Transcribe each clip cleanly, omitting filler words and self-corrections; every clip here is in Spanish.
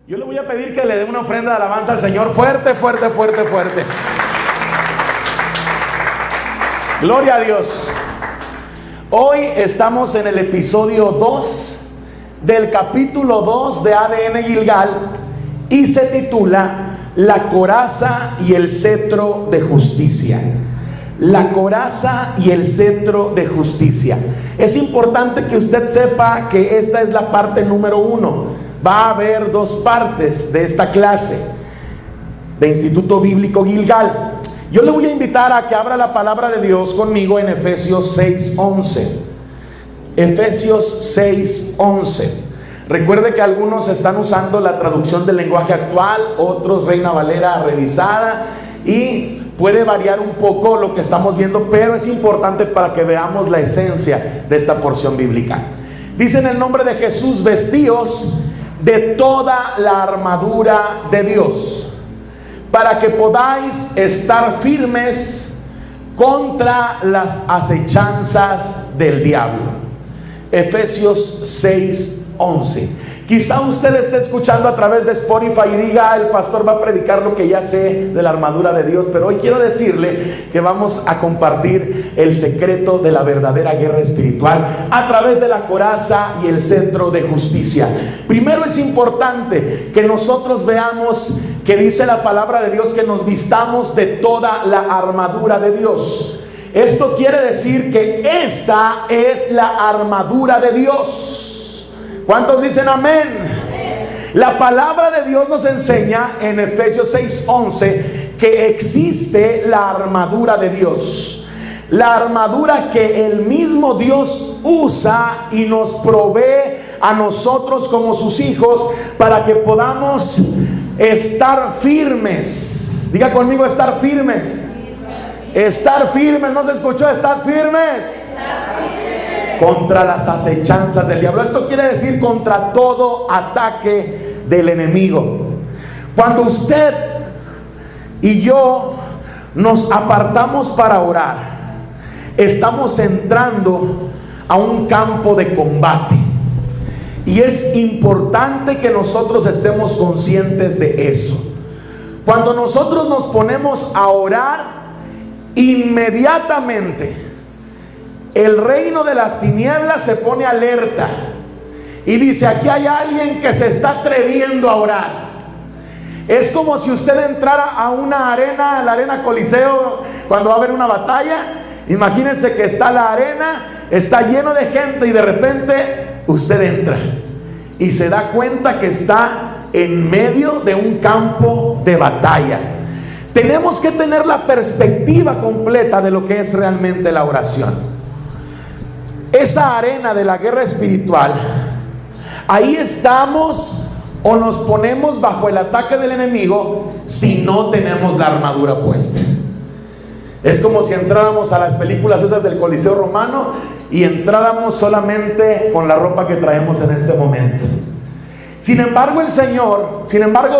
Yo le voy a pedir que le dé una ofrenda de alabanza al Señor fuerte, fuerte, fuerte, fuerte. Gloria a Dios. Hoy estamos en el episodio 2 del capítulo 2 de ADN Gilgal y se titula La coraza y el cetro de justicia. La coraza y el cetro de justicia. Es importante que usted sepa que esta es la parte número 1. Va a haber 2 partes de esta clase de Instituto Bíblico Gilgal. Yo le voy a invitar a que abra la palabra de Dios conmigo en Efesios 6:11. Efesios 6:11. Recuerde que algunos están usando la traducción del lenguaje actual, otros Reina Valera revisada, y puede variar un poco lo que estamos viendo, pero es importante para que veamos la esencia de esta porción bíblica. Dice: en el nombre de Jesús, vestíos de toda la armadura de Dios, para que podáis estar firmes contra las acechanzas del diablo. Efesios 6:11. Quizá usted esté escuchando a través de Spotify y diga: el pastor va a predicar lo que ya sé de la armadura de Dios. Pero hoy quiero decirle que vamos a compartir el secreto de la verdadera guerra espiritual a través de la coraza y el cetro de justicia. Primero, es importante que nosotros veamos que dice la palabra de Dios que nos vistamos de toda la armadura de Dios. Esto quiere decir que esta es la armadura de Dios. ¿Cuántos dicen amén? Amén. La palabra de Dios nos enseña en Efesios 6:11 que existe la armadura de Dios. La armadura que el mismo Dios usa y nos provee a nosotros como sus hijos para que podamos estar firmes. Diga conmigo: estar firmes. Estar firmes. ¿No se escuchó? Estar firmes contra las acechanzas del diablo. Esto quiere decir contra todo ataque del enemigo. Cuando usted y yo nos apartamos para orar, estamos entrando a un campo de combate. Y es importante que nosotros estemos conscientes de eso. Cuando nosotros nos ponemos a orar, inmediatamente el reino de las tinieblas se pone alerta y dice: aquí hay alguien que se está atreviendo a orar. Es como si usted entrara a una arena, la arena Coliseo, cuando va a haber una batalla. Imagínense que está la arena, está lleno de gente, y de repente usted entra y se da cuenta que está en medio de un campo de batalla. Tenemos que tener la perspectiva completa de lo que es realmente la oración. Esa arena de la guerra espiritual, ahí estamos o nos ponemos bajo el ataque del enemigo si no tenemos la armadura puesta. Es como si entráramos a las películas esas del Coliseo Romano y entráramos solamente con la ropa que traemos en este momento. Sin embargo,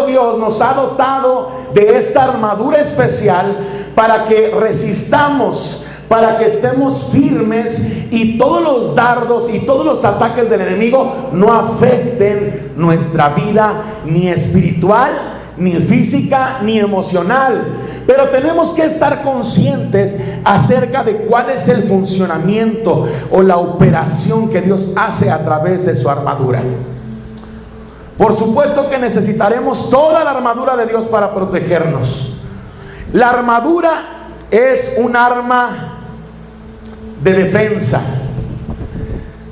Dios nos ha dotado de esta armadura especial para que resistamos, para que estemos firmes y todos los dardos y todos los ataques del enemigo no afecten nuestra vida, ni espiritual, ni física, ni emocional. Pero tenemos que estar conscientes acerca de cuál es el funcionamiento o la operación que Dios hace a través de su armadura. Por supuesto que necesitaremos toda la armadura de Dios para protegernos. La armadura es un arma de defensa.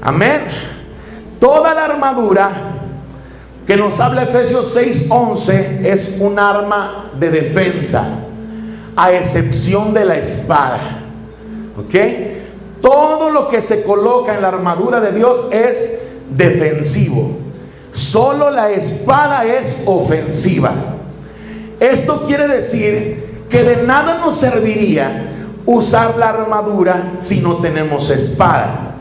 Amén. Toda la armadura que nos habla Efesios 6:11 es un arma de defensa, a excepción de la espada. ¿Ok? Todo lo que se coloca en la armadura de Dios es defensivo. Solo la espada es ofensiva. Esto quiere decir que de nada nos serviría usar la armadura si no tenemos espada.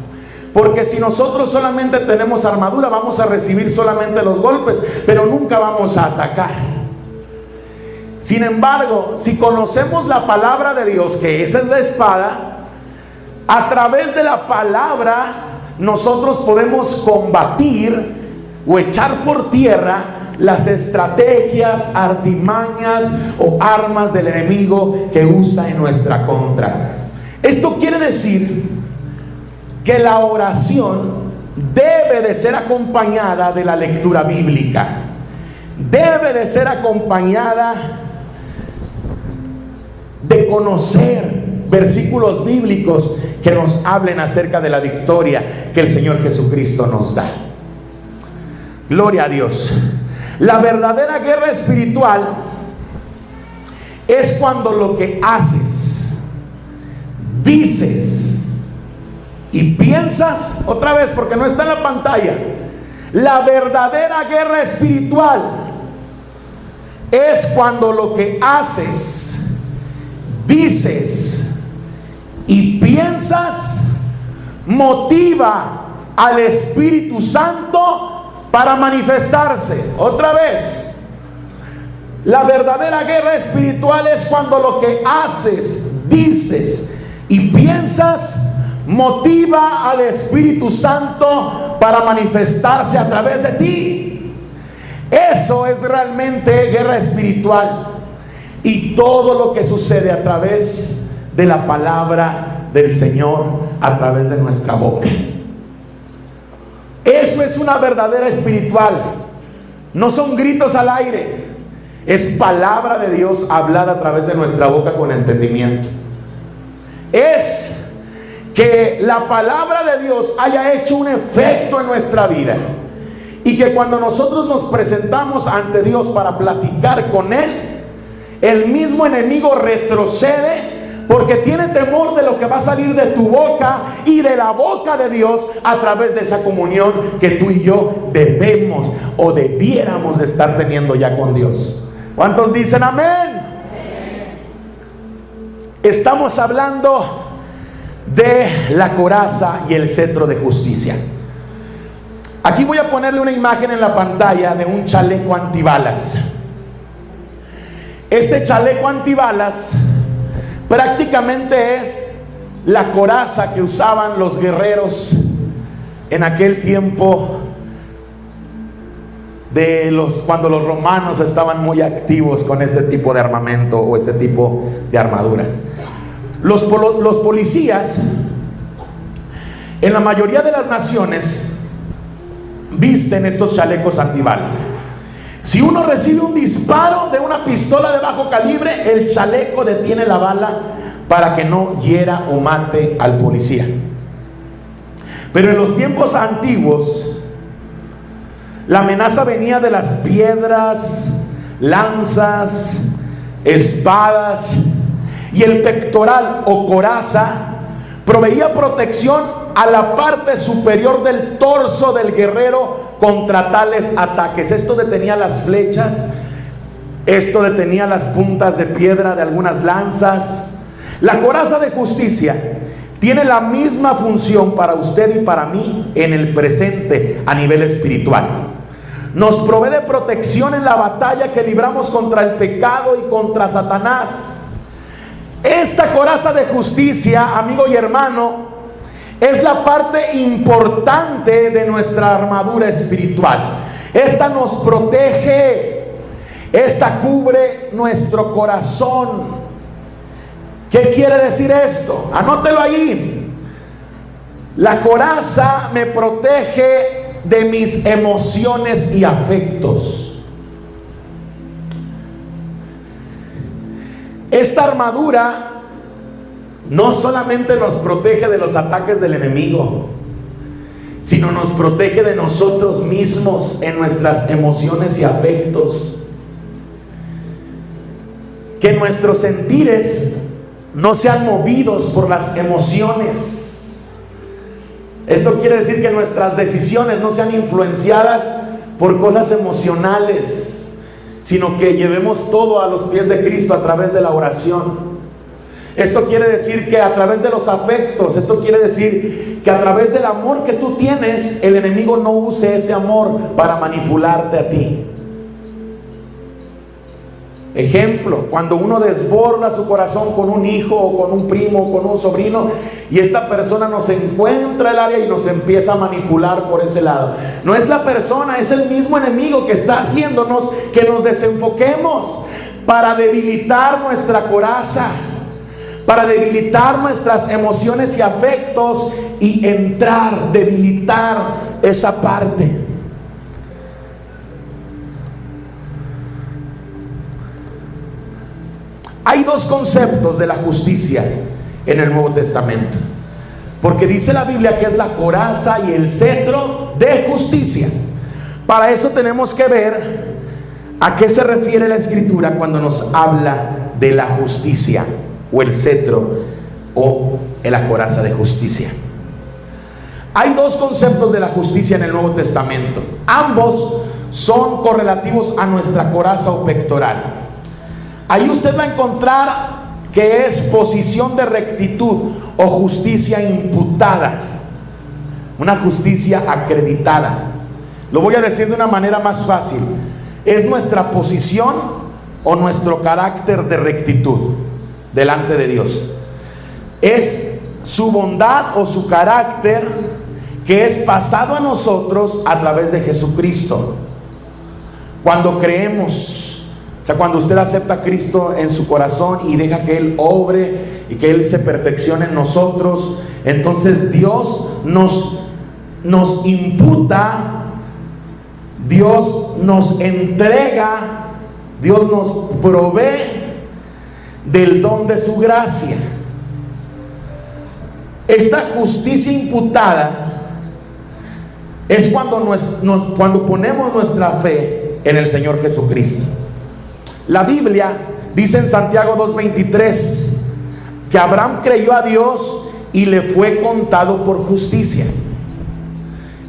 Porque si nosotros solamente tenemos armadura, vamos a recibir solamente los golpes, pero nunca vamos a atacar. Sin embargo, si conocemos la palabra de Dios, que esa es la espada, a través de la palabra nosotros podemos combatir o echar por tierra las estrategias, artimañas o armas del enemigo que usa en nuestra contra. Esto quiere decir que la oración debe de ser acompañada de la lectura bíblica, debe de ser acompañada de conocer versículos bíblicos que nos hablen acerca de la victoria que el Señor Jesucristo nos da. Gloria a Dios. La verdadera guerra espiritual es cuando lo que haces, dices y piensas, otra vez porque no está en la pantalla, la verdadera guerra espiritual es cuando lo que haces, dices y piensas motiva al Espíritu Santo para manifestarse. Otra vez, la verdadera guerra espiritual es cuando lo que haces, dices y piensas motiva al Espíritu Santo para manifestarse a través de ti. Eso es realmente guerra espiritual, y todo lo que sucede a través de la palabra del Señor, a través de nuestra boca. Eso es una verdadera espiritual. No son gritos al aire, es palabra de Dios hablada a través de nuestra boca con entendimiento. Es que la palabra de Dios haya hecho un efecto en nuestra vida, y que cuando nosotros nos presentamos ante Dios para platicar con Él, el mismo enemigo retrocede, porque tiene temor de lo que va a salir de tu boca y de la boca de Dios a través de esa comunión que tú y yo debemos o debiéramos de estar teniendo ya con Dios. ¿Cuántos dicen amén? Estamos hablando de la coraza y el cetro de justicia. Aquí voy a ponerle una imagen en la pantalla de un chaleco antibalas. Este chaleco antibalas prácticamente es la coraza que usaban los guerreros en aquel tiempo cuando los romanos estaban muy activos con este tipo de armamento o ese tipo de armaduras. Los policías en la mayoría de las naciones visten estos chalecos antibalas. Si uno recibe un disparo de una pistola de bajo calibre, el chaleco detiene la bala para que no hiera o mate al policía. Pero en los tiempos antiguos, la amenaza venía de las piedras, lanzas, espadas, y el pectoral o coraza proveía protección a la parte superior del torso del guerrero contra tales ataques. Esto detenía las flechas, esto detenía las puntas de piedra de algunas lanzas. La coraza de justicia tiene la misma función para usted y para mí en el presente a nivel espiritual. Nos provee de protección en la batalla que libramos contra el pecado y contra Satanás. Esta coraza de justicia, amigo y hermano, es la parte importante de nuestra armadura espiritual. Esta nos protege, esta cubre nuestro corazón. ¿Qué quiere decir esto? Anótelo ahí. La coraza me protege de mis emociones y afectos. Esta armadura no solamente nos protege de los ataques del enemigo, sino nos protege de nosotros mismos en nuestras emociones y afectos. Que nuestros sentires no sean movidos por las emociones. Esto quiere decir que nuestras decisiones no sean influenciadas por cosas emocionales, sino que llevemos todo a los pies de Cristo a través de la oración. Esto quiere decir que a través de los afectos, esto quiere decir que a través del amor que tú tienes, el enemigo no use ese amor para manipularte a ti. Ejemplo, cuando uno desborda su corazón con un hijo o con un primo o con un sobrino, y esta persona nos encuentra el área y nos empieza a manipular por ese lado. No es la persona, es el mismo enemigo que está haciéndonos que nos desenfoquemos para debilitar nuestra coraza, para debilitar nuestras emociones y afectos y debilitar esa parte. Hay dos conceptos de la justicia en el Nuevo Testamento, porque dice la Biblia que es la coraza y el cetro de justicia. Para eso tenemos que ver a qué se refiere la Escritura cuando nos habla de la justicia o el cetro o la coraza de justicia. Hay dos conceptos de la justicia en el Nuevo Testamento. Ambos son correlativos a nuestra coraza o pectoral. Ahí usted va a encontrar que es posición de rectitud o justicia imputada, una justicia acreditada. Lo voy a decir de una manera más fácil: es nuestra posición o nuestro carácter de rectitud delante de Dios. Es su bondad o su carácter que es pasado a nosotros a través de Jesucristo. Cuando creemos, o sea, cuando usted acepta a Cristo en su corazón y deja que Él obre y que Él se perfeccione en nosotros, entonces Dios nos imputa, Dios nos entrega, Dios nos provee del don de su gracia. Esta justicia imputada es cuando ponemos nuestra fe en el Señor Jesucristo. La Biblia dice en Santiago 2:23 que Abraham creyó a Dios y le fue contado por justicia.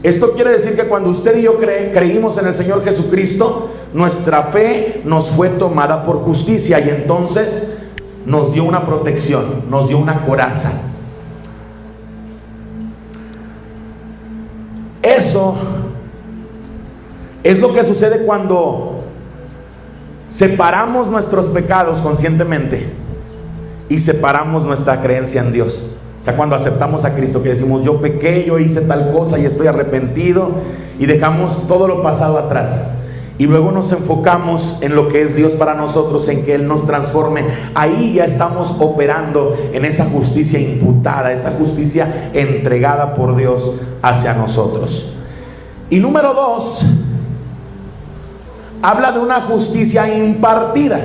Esto quiere decir que cuando usted y yo creímos en el Señor Jesucristo, nuestra fe nos fue tomada por justicia y entonces nos dio una protección, nos dio una coraza. Eso es lo que sucede cuando separamos nuestros pecados conscientemente y separamos nuestra creencia en Dios. O sea, cuando aceptamos a Cristo, que decimos: yo pequé, yo hice tal cosa y estoy arrepentido, y dejamos todo lo pasado atrás y luego nos enfocamos en lo que es Dios para nosotros, en que Él nos transforme. Ahí ya estamos operando en esa justicia imputada, esa justicia entregada por Dios hacia nosotros. Y número 2, habla de una justicia impartida.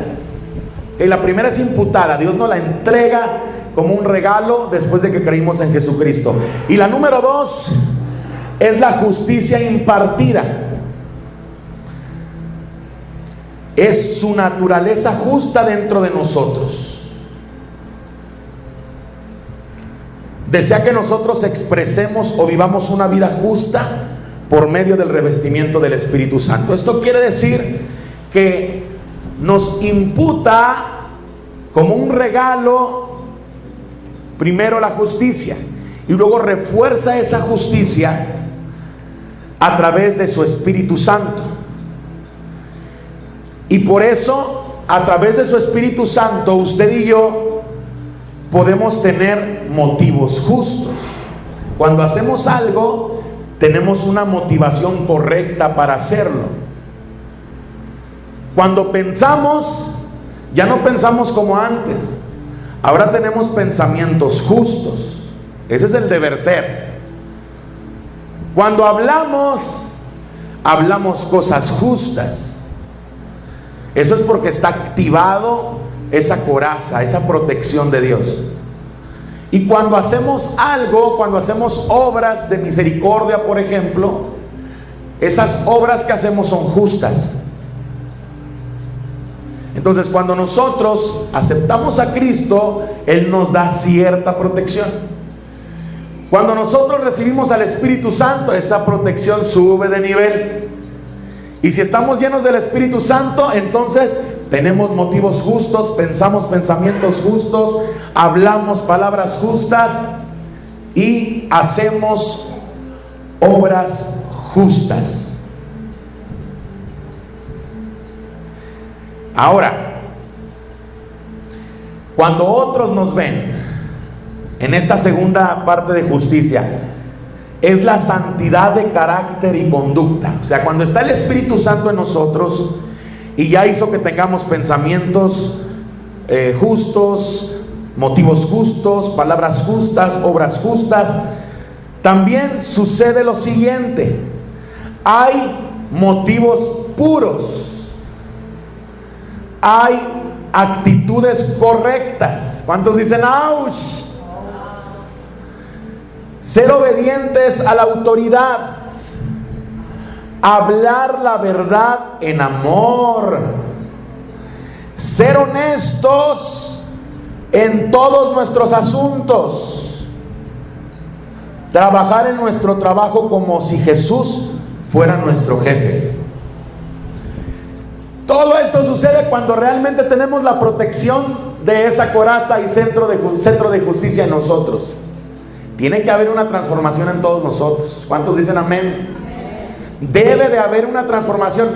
La primera es imputada, Dios nos la entrega como un regalo después de que creímos en Jesucristo. Y la número 2 es la justicia impartida. Es su naturaleza justa dentro de nosotros. Desea que nosotros expresemos o vivamos una vida justa por medio del revestimiento del Espíritu Santo. Esto quiere decir que nos imputa como un regalo primero la justicia y luego refuerza esa justicia a través de su Espíritu Santo. Y por eso, a través de su Espíritu Santo, usted y yo podemos tener motivos justos. Cuando hacemos algo, tenemos una motivación correcta para hacerlo. Cuando pensamos, ya no pensamos como antes. Ahora tenemos pensamientos justos. Ese es el deber ser. Cuando hablamos, hablamos cosas justas. Eso es porque está activado esa coraza, esa protección de Dios. Y cuando hacemos algo, cuando hacemos obras de misericordia, por ejemplo, esas obras que hacemos son justas. Entonces, cuando nosotros aceptamos a Cristo, Él nos da cierta protección. Cuando nosotros recibimos al Espíritu Santo, esa protección sube de nivel. Y si estamos llenos del Espíritu Santo, entonces tenemos motivos justos, pensamos pensamientos justos, hablamos palabras justas y hacemos obras justas. Ahora, Cuando otros nos ven en esta segunda parte de justicia, es la santidad de carácter y conducta. O sea, cuando está el Espíritu Santo en nosotros y ya hizo que tengamos pensamientos justos, motivos justos, palabras justas, obras justas, también sucede lo siguiente: hay motivos puros, hay actitudes correctas. ¿Cuántos dicen ¡auch! Ser obedientes a la autoridad, hablar la verdad en amor, ser honestos en todos nuestros asuntos, trabajar en nuestro trabajo como si Jesús fuera nuestro jefe. Todo esto sucede cuando realmente tenemos la protección de esa coraza y centro de justicia en nosotros. Tiene que haber una transformación en todos nosotros. ¿Cuántos dicen amén? Debe de haber una transformación.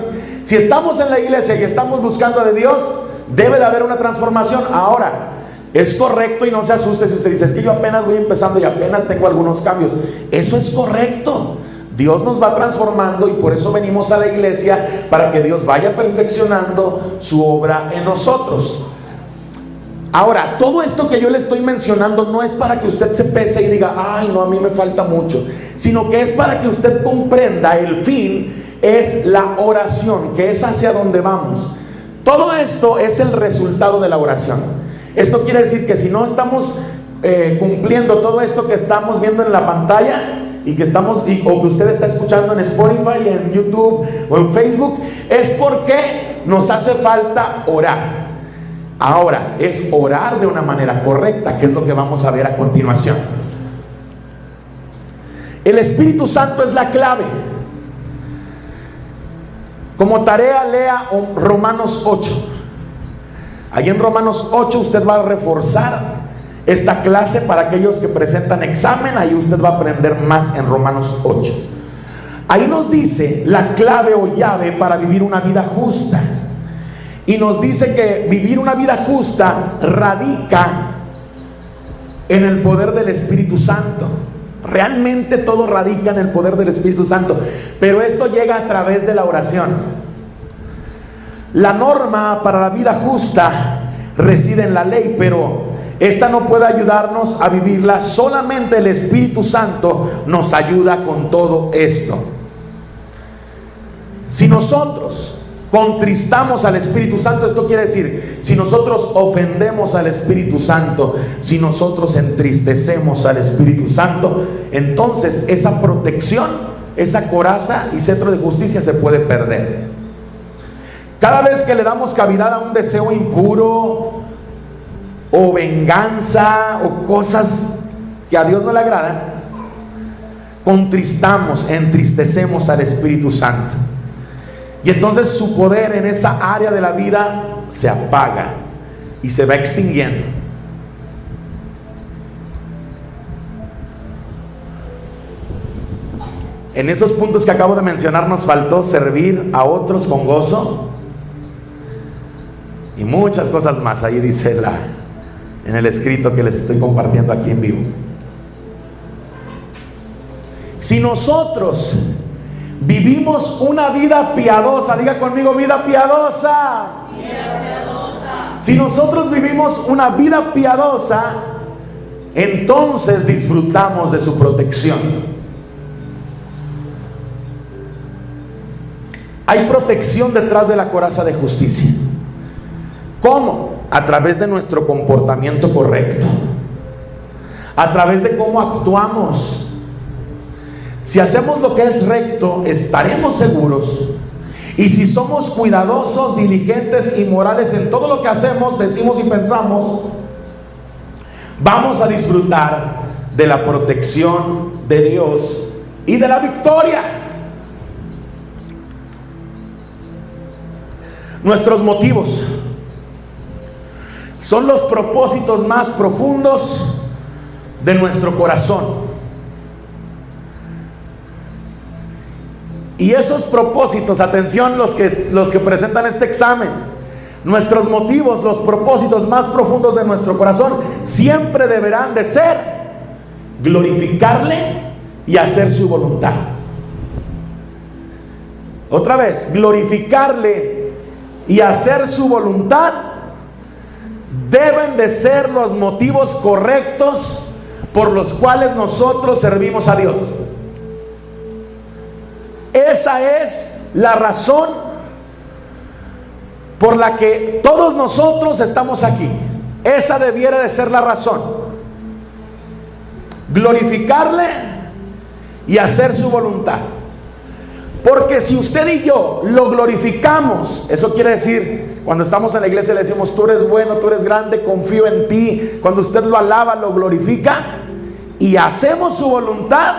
Si estamos en la iglesia y estamos buscando de Dios, debe de haber una transformación. Ahora, es correcto, y no se asuste si usted dice: es que yo apenas voy empezando y apenas tengo algunos cambios. Eso es correcto. Dios nos va transformando, y por eso venimos a la iglesia, para que Dios vaya perfeccionando su obra en nosotros. Ahora, todo esto que yo le estoy mencionando no es para que usted se pese y diga: ay, no, a mí me falta mucho, sino que es para que usted comprenda el fin es la oración, que es hacia donde vamos. Todo esto es el resultado de la oración. Esto quiere decir que si no estamos cumpliendo todo esto que estamos viendo en la pantalla y que estamos, o que usted está escuchando en Spotify, en YouTube o en Facebook, es porque nos hace falta orar. Ahora, es orar de una manera correcta, que es lo que vamos a ver a continuación. El Espíritu Santo es la clave. Como tarea, lea Romanos 8. Ahí en Romanos 8 usted va a reforzar esta clase para aquellos que presentan examen. Ahí usted va a aprender más en Romanos 8. Ahí nos dice la clave o llave para vivir una vida justa. Y nos dice que vivir una vida justa radica en el poder del Espíritu Santo. Realmente todo radica en el poder del Espíritu Santo, pero esto llega a través de la oración. La norma para la vida justa reside en la ley, pero esta no puede ayudarnos a vivirla. Solamente el Espíritu Santo nos ayuda con todo esto. Si nosotros contristamos al Espíritu Santo, esto quiere decir, si nosotros ofendemos al Espíritu Santo, si nosotros entristecemos al Espíritu Santo, entonces esa protección, esa coraza y cetro de justicia se puede perder. Cada vez que le damos cavidad a un deseo impuro o venganza o cosas que a Dios no le agradan, contristamos, entristecemos al Espíritu Santo. Y entonces su poder en esa área de la vida se apaga y se va extinguiendo. En esos puntos que acabo de mencionar nos faltó servir a otros con gozo y muchas cosas más. Ahí dice en el escrito que les estoy compartiendo aquí en vivo. Si nosotros vivimos una vida piadosa, diga conmigo: vida piadosa. Vida piadosa. Si nosotros vivimos una vida piadosa, entonces disfrutamos de su protección. Hay protección detrás de la coraza de justicia. ¿Cómo? A través de nuestro comportamiento correcto, a través de cómo actuamos. Si hacemos lo que es recto, estaremos seguros. Y si somos cuidadosos, diligentes y morales en todo lo que hacemos, decimos y pensamos, vamos a disfrutar de la protección de Dios y de la victoria. Nuestros motivos son los propósitos más profundos de nuestro corazón. Y esos propósitos, atención los que presentan este examen, nuestros motivos, los propósitos más profundos de nuestro corazón siempre deberán de ser glorificarle y hacer su voluntad. Otra vez, glorificarle y hacer su voluntad deben de ser los motivos correctos por los cuales nosotros servimos a Dios. Esa es la razón por la que todos nosotros estamos aquí. Esa debiera de ser la razón. Glorificarle y hacer su voluntad. Porque si usted y yo lo glorificamos, eso quiere decir, cuando estamos en la iglesia le decimos: tú eres bueno, tú eres grande, confío en ti. Cuando usted lo alaba, lo glorifica y hacemos su voluntad,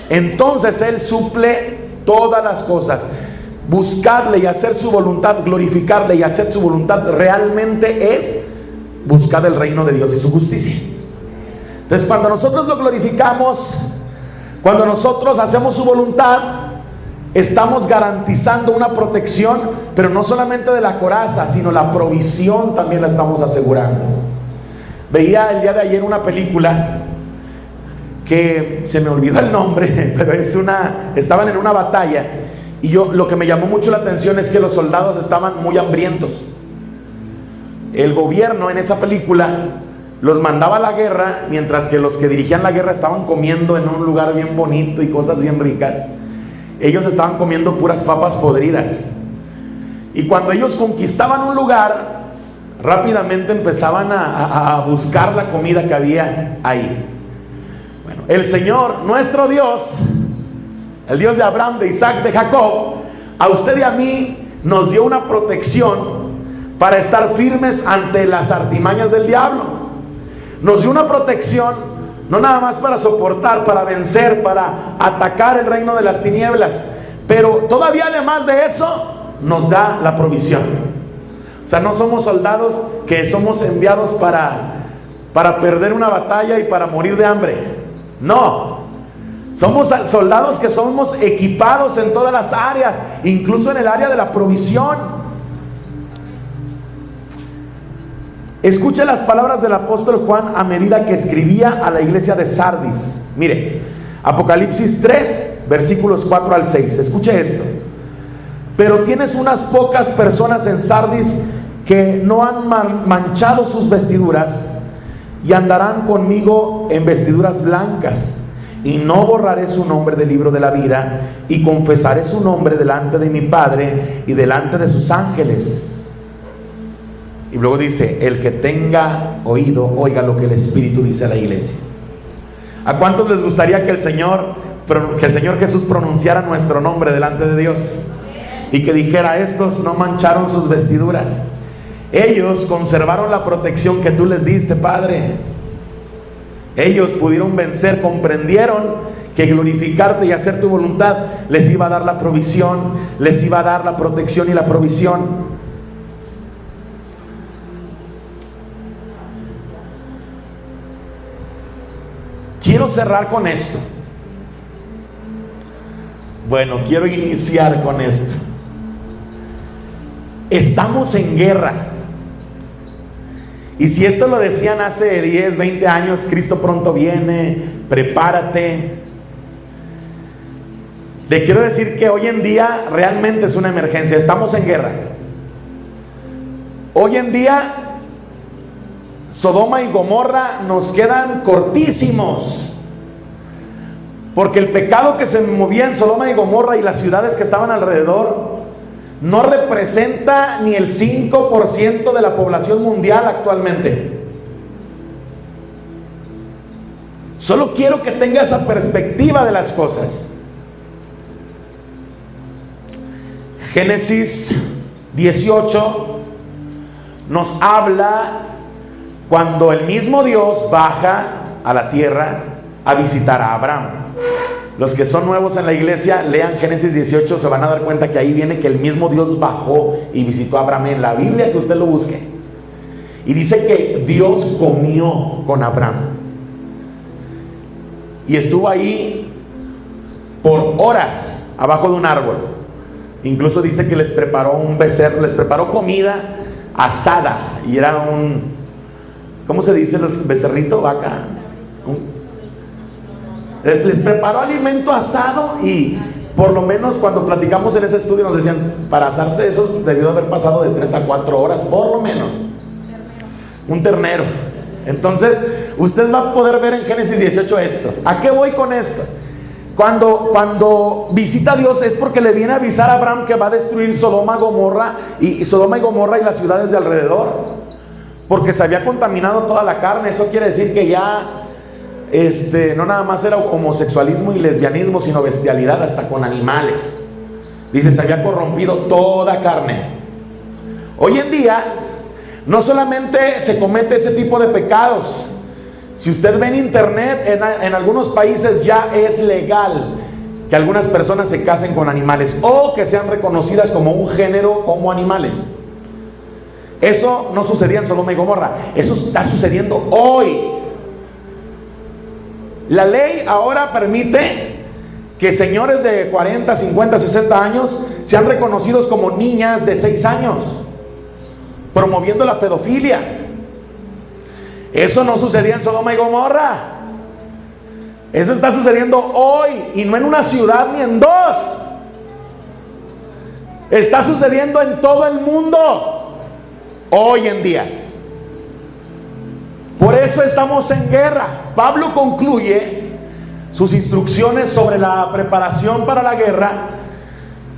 entonces Él suple todas las cosas. Buscarle y hacer su voluntad, glorificarle y hacer su voluntad, realmente es buscar el reino de Dios y su justicia. Entonces, cuando nosotros lo glorificamos, cuando nosotros hacemos su voluntad, estamos garantizando una protección, pero no solamente de la coraza, sino la provisión también la estamos asegurando. Veía el día de ayer una película que se me olvidó el nombre, pero estaban en una batalla, y lo que me llamó mucho la atención es que los soldados estaban muy hambrientos. El gobierno en esa película los mandaba a la guerra, mientras que los que dirigían la guerra estaban comiendo en un lugar bien bonito y cosas bien ricas. Ellos estaban comiendo puras papas podridas. Y cuando ellos conquistaban un lugar, rápidamente empezaban a buscar la comida que había ahí. Bueno, el Señor, nuestro Dios, el Dios de Abraham, de Isaac, de Jacob, a usted y a mí nos dio una protección para estar firmes ante las artimañas del diablo. Nos dio una protección no nada más para soportar, para vencer, para atacar el reino de las tinieblas, pero todavía además de eso nos da la provisión. O sea, no somos soldados que somos enviados para perder una batalla y para morir de hambre. No, somos soldados que somos equipados en todas las áreas, incluso en el área de la provisión. Escuche las palabras del apóstol Juan a medida que escribía a la iglesia de Sardis. Mire, Apocalipsis 3, versículos 4 al 6. Escuche esto. Pero tienes unas pocas personas en Sardis que no han manchado sus vestiduras y andarán conmigo en vestiduras blancas, y no borraré su nombre del libro de la vida, y confesaré su nombre delante de mi Padre y delante de sus ángeles. Y luego dice: el que tenga oído, oiga lo que el Espíritu dice a la iglesia. ¿A cuántos les gustaría que el Señor Jesús pronunciara nuestro nombre delante de Dios? Y que dijera: estos no mancharon sus vestiduras, ellos conservaron la protección que tú les diste, Padre. Ellos pudieron vencer, comprendieron que glorificarte y hacer tu voluntad les iba a dar la provisión, les iba a dar la protección y la provisión. Quiero cerrar con esto. Bueno, quiero iniciar con esto. Estamos en guerra. Y si esto lo decían hace 10, 20 años, Cristo pronto viene, prepárate. Le quiero decir que hoy en día realmente es una emergencia. Estamos en guerra. Hoy en día Sodoma y Gomorra nos quedan cortísimos, porque el pecado que se movía en Sodoma y Gomorra y las ciudades que estaban alrededor no representa ni el 5% de la población mundial actualmente. Solo quiero que tenga esa perspectiva de las cosas. Génesis 18 nos habla cuando el mismo Dios baja a la tierra a visitar a Abraham. Los que son nuevos en la iglesia, lean Génesis 18, se van a dar cuenta que ahí viene que el mismo Dios bajó y visitó a Abraham. En la Biblia, que usted lo busque, y dice que Dios comió con Abraham y estuvo ahí por horas abajo de un árbol. Incluso dice que les preparó un becerro, les preparó comida asada, y era ¿cómo se dice? Becerrito, vaca. Les preparó alimento asado, y por lo menos cuando platicamos en ese estudio nos decían, para asarse eso debió haber pasado de 3 a 4 horas, por lo menos. Un ternero. Entonces, usted va a poder ver en Génesis 18 esto. ¿A qué voy con esto? Cuando visita a Dios es porque le viene a avisar a Abraham que va a destruir Sodoma y Gomorra y las ciudades de alrededor, porque se había contaminado toda la carne. Eso quiere decir que ya no nada más era homosexualismo y lesbianismo, sino bestialidad hasta con animales. Dice, se había corrompido toda carne. Hoy en día no solamente se comete ese tipo de pecados. Si usted ve en internet, en algunos países ya es legal que algunas personas se casen con animales o que sean reconocidas como un género, como animales. Eso no sucedía en Sodoma y Gomorra. Eso está sucediendo hoy. La ley ahora permite que señores de 40, 50, 60 años sean reconocidos como niñas de 6 años, promoviendo la pedofilia. Eso no sucedía en Sodoma y Gomorra. Eso está sucediendo hoy, y no en una ciudad ni en 2. Está sucediendo en todo el mundo hoy en día. Por eso estamos en guerra. Pablo concluye sus instrucciones sobre la preparación para la guerra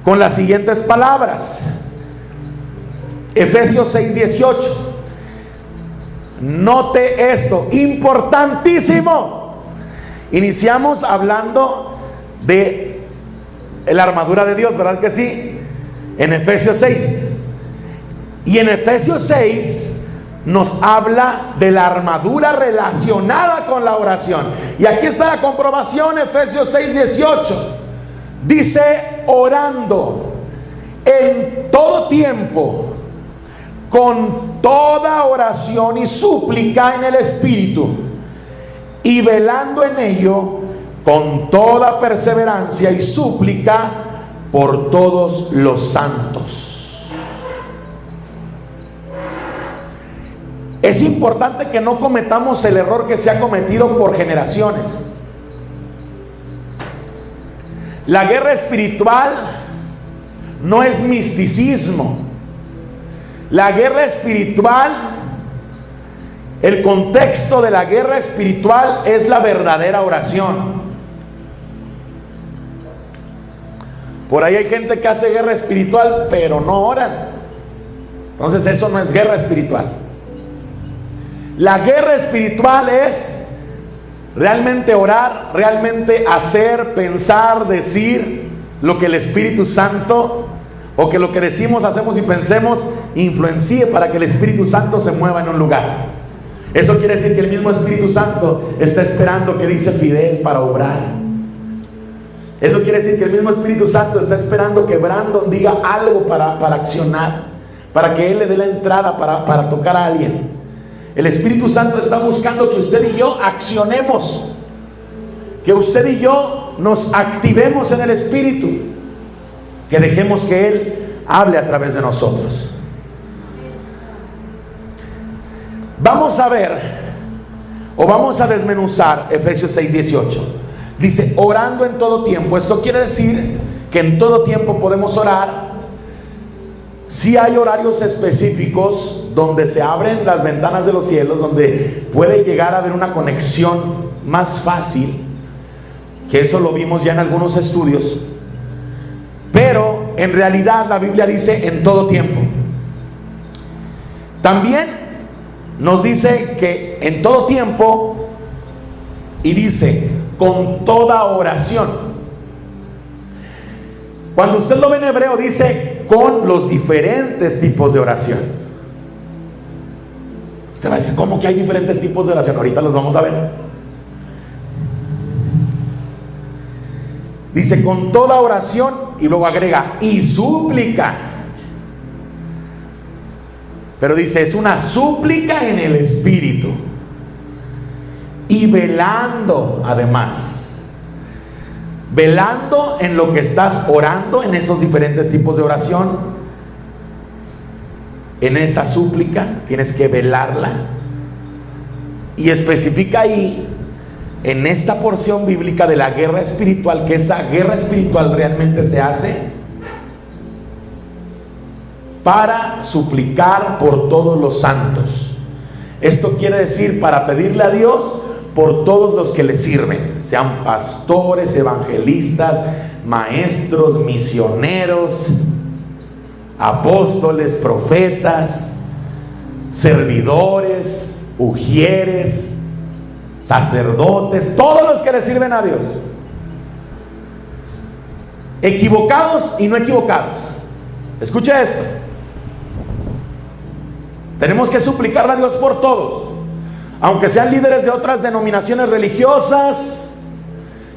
con las siguientes palabras. Efesios 6:18. Note esto, importantísimo. Iniciamos hablando de la armadura de Dios, ¿verdad que sí? En Efesios 6. Y en Efesios 6 nos habla de la armadura relacionada con la oración. Y aquí está la comprobación, Efesios 6:18. Dice, orando en todo tiempo, con toda oración y súplica en el Espíritu, y velando en ello con toda perseverancia y súplica por todos los santos. Es importante que no cometamos el error que se ha cometido por generaciones. La guerra espiritual no es misticismo. La guerra espiritual, el contexto de la guerra espiritual es la verdadera oración. Por ahí hay gente que hace guerra espiritual, pero no oran. Entonces eso no es guerra espiritual. La guerra espiritual es realmente orar, realmente hacer, pensar, decir lo que el Espíritu Santo, o que lo que decimos, hacemos y pensemos influencie para que el Espíritu Santo se mueva en un lugar. Eso quiere decir que el mismo Espíritu Santo está esperando que dice Fidel para obrar. Eso quiere decir que el mismo Espíritu Santo está esperando que Brandon diga algo para accionar, para que él le dé la entrada para tocar a alguien. El Espíritu Santo está buscando que usted y yo accionemos, que usted y yo nos activemos en el Espíritu, que dejemos que Él hable a través de nosotros. Vamos a ver, o vamos a desmenuzar Efesios 6:18. Dice, orando en todo tiempo. Esto quiere decir que en todo tiempo podemos orar. Sí hay horarios específicos donde se abren las ventanas de los cielos, donde puede llegar a haber una conexión más fácil, que eso lo vimos ya en algunos estudios. Pero en realidad la Biblia dice en todo tiempo. También nos dice que en todo tiempo, y dice con toda oración. Cuando usted lo ve en hebreo dice con los diferentes tipos de oración. Usted va a decir, ¿cómo que hay diferentes tipos de oración? Ahorita los vamos a ver. Dice con toda oración, y luego agrega y súplica. Pero dice, es una súplica en el Espíritu. Y velando además. Velando en lo que estás orando, en esos diferentes tipos de oración. en esa súplica, tienes que velarla. Y especifica ahí, en esta porción bíblica de la guerra espiritual, que esa guerra espiritual realmente se hace para suplicar por todos los santos. Esto quiere decir para pedirle a Dios por todos los que le sirven, sean pastores, evangelistas, maestros, misioneros, apóstoles, profetas, servidores, ujieres, sacerdotes, todos los que le sirven a Dios, equivocados y no equivocados. Escucha esto: tenemos que suplicarle a Dios por todos, aunque sean líderes de otras denominaciones religiosas,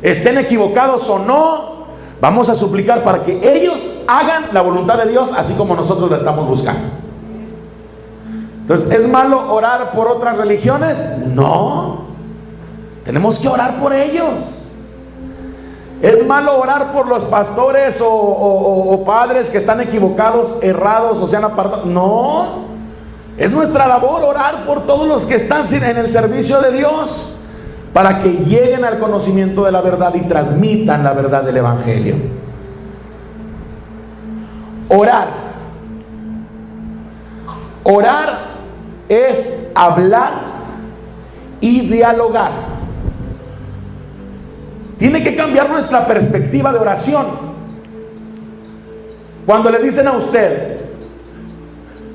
estén equivocados o no. Vamos a suplicar para que ellos hagan la voluntad de Dios así como nosotros la estamos buscando. Entonces, ¿es malo orar por otras religiones? No, tenemos que orar por ellos. ¿Es malo orar por los pastores o padres que están equivocados, errados o se han apartado? No, es nuestra labor orar por todos los que están en el servicio de Dios, para que lleguen al conocimiento de la verdad y transmitan la verdad del Evangelio. Orar es hablar y dialogar. Tiene que cambiar nuestra perspectiva de oración. Cuando le dicen a usted,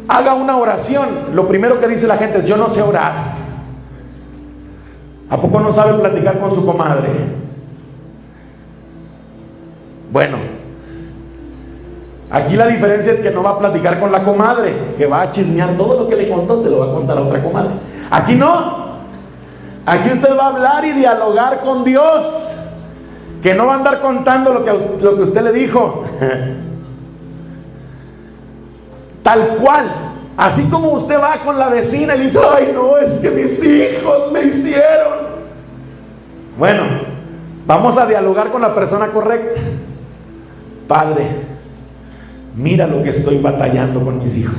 haga una oración, lo primero que dice la gente es: yo no sé orar. ¿A poco no sabe platicar con su comadre? Bueno, aquí la diferencia es que no va a platicar con la comadre, que va a chismear todo lo que le contó, se lo va a contar a otra comadre. Aquí no. Aquí usted va a hablar y dialogar con Dios, que no va a andar contando lo que usted le dijo. Tal cual. Así como usted va con la vecina y le dice: ay no, es que mis hijos me hicieron. Bueno, vamos a dialogar con la persona correcta. Padre, mira lo que estoy batallando con mis hijos.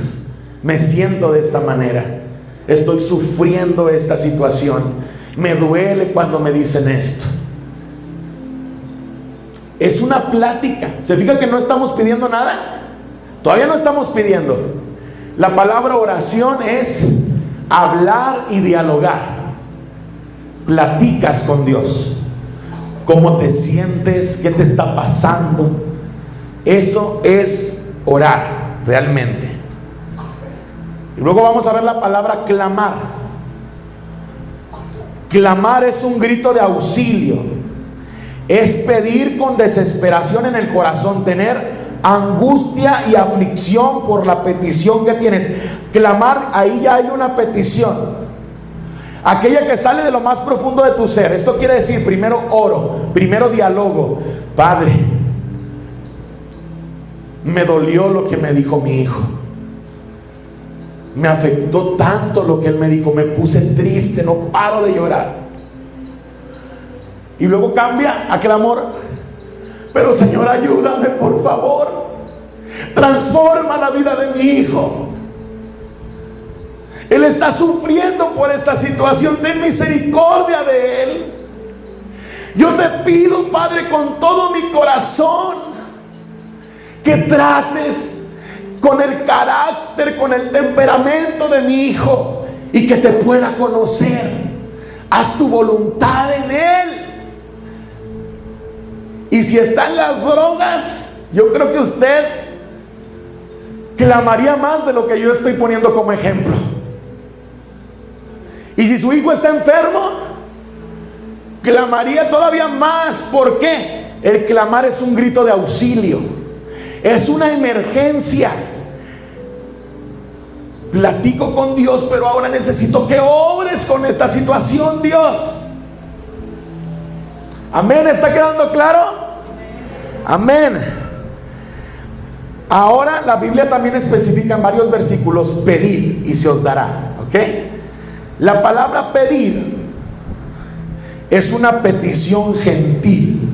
Me siento de esta manera. Estoy sufriendo esta situación. Me duele cuando me dicen esto. Es una plática. ¿Se fija que no estamos pidiendo nada? Todavía no estamos pidiendo. La palabra oración es hablar y dialogar. Platicas con Dios. ¿Cómo te sientes? ¿Qué te está pasando? Eso es orar realmente. Y luego vamos a ver la palabra clamar. Clamar es un grito de auxilio. Es pedir con desesperación en el corazón, tener angustia y aflicción por la petición que tienes. Clamar, ahí ya hay una petición, aquella que sale de lo más profundo de tu ser. Esto quiere decir, primero oro, primero diálogo. Padre, me dolió lo que me dijo mi hijo, me afectó tanto lo que él me dijo, me puse triste, no paro de llorar. Y luego cambia a clamor: pero Señor, ayúdame por favor, transforma la vida de mi hijo, él está sufriendo por esta situación, ten misericordia de él. Yo te pido, Padre, con todo mi corazón, que trates con el carácter, con el temperamento de mi hijo, y que te pueda conocer. Haz tu voluntad en él. Y si está en las drogas, yo creo que usted clamaría más de lo que yo estoy poniendo como ejemplo. Y si su hijo está enfermo, clamaría todavía más. ¿Por qué? El clamar es un grito de auxilio, es una emergencia. Platico con Dios, pero ahora necesito que obres con esta situación, Dios. Amén, ¿está quedando claro? Amén. Ahora la Biblia también especifica en varios versículos: pedid y se os dará. ¿Ok? La palabra pedir es una petición gentil.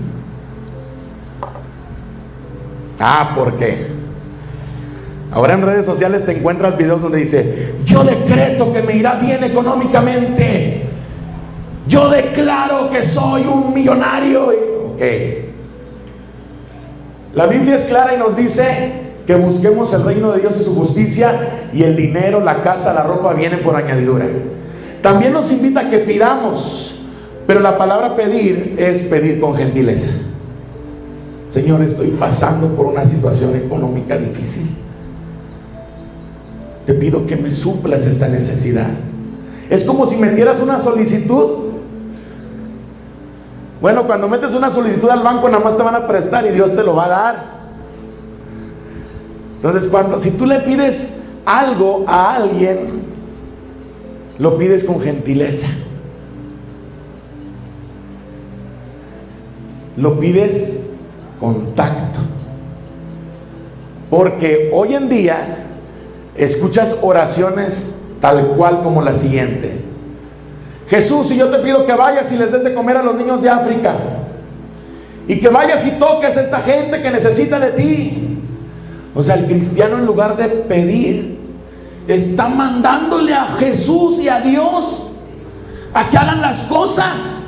¿Por qué? Ahora en redes sociales te encuentras videos donde dice: yo decreto que me irá bien económicamente, yo declaro que soy un millonario. Ok, la Biblia es clara y nos dice que busquemos el reino de Dios y su justicia, y el dinero, la casa, la ropa vienen por añadidura. También nos invita a que pidamos, pero la palabra pedir es pedir con gentileza. Señor, estoy pasando por una situación económica difícil, te pido que me suplas esta necesidad. Es como si metieras una solicitud. Bueno, cuando metes una solicitud al banco, nada más te van a prestar y Dios te lo va a dar. Entonces, si tú le pides algo a alguien, lo pides con gentileza, lo pides con tacto, porque hoy en día escuchas oraciones tal cual como la siguiente: Jesús, si yo te pido que vayas y les des de comer a los niños de África, y que vayas y toques a esta gente que necesita de ti. O sea, el cristiano, en lugar de pedir, está mandándole a Jesús y a Dios a que hagan las cosas.